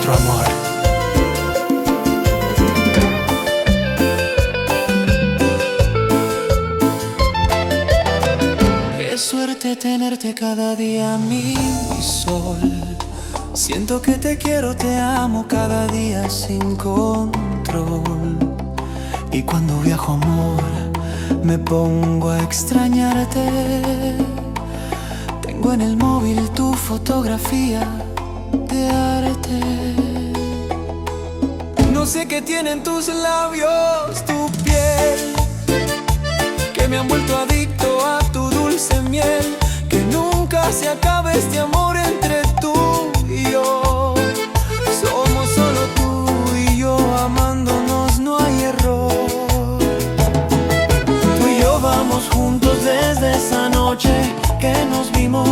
nuestro amor. Qué suerte tenerte cada día, mi sol. Siento que te quiero, te amo cada día sin control. Y cuando viajo, amor, me pongo a extrañarte. Tengo en el móvil tu fotografía de arte. No sé qué tienen tus labios, tu piel, que me han vuelto adicto a tu dulce miel. Que nunca se acabe este amor entre tú y yo. Somos solo tú y yo, amándonos no hay error. Tú y yo vamos juntos desde esa noche que nos vimos.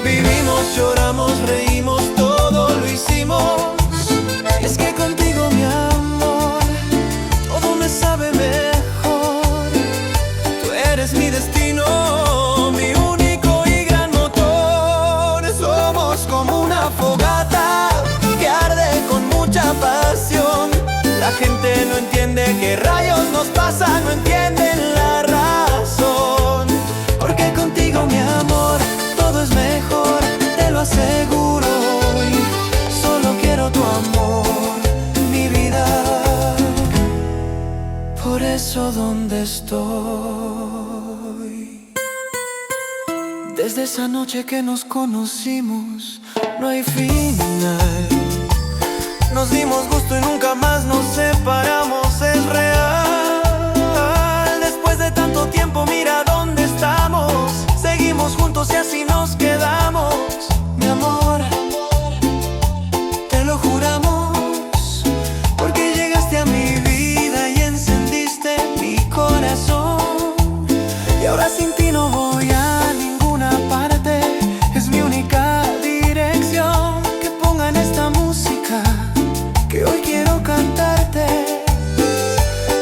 Vivimos, lloramos, reímos, todo lo hicimos. Y es que contigo, mi amor, todo me sabe mejor. Tú eres mi destino, mi único y gran motor. Somos como una fogata que arde con mucha pasión. La gente no entiende qué rayos nos pasa, no entienden la razón. Porque contigo, mi amor, todo es mejor, te lo aseguro. Y solo quiero tu amor, mi vida. Por eso, ¿dónde estoy? Desde esa noche que nos conocimos, no hay final. Nos dimos gusto y nunca más nos separamos, es real. Después de tanto tiempo, mira dónde estamos. Seguimos juntos y así nos quedamos. Mi amor, te lo juramos, porque llegaste a mi vida y encendiste mi corazón. Y ahora sin ti no voy a ninguna parte, es mi única dirección. Que pongan esta música que hoy quiero cantarte.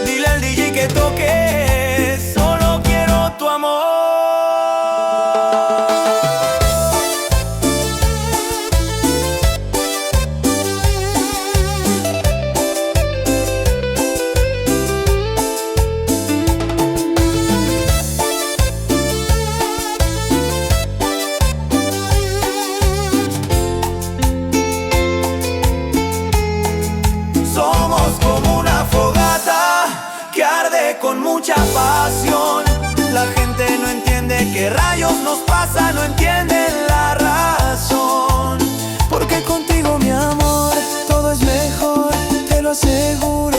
Dile al DJ que toque, solo quiero tu amor. Con mucha pasión, la gente no entiende qué rayos nos pasa, no entienden la razón. Porque contigo, mi amor, todo es mejor, te lo aseguro.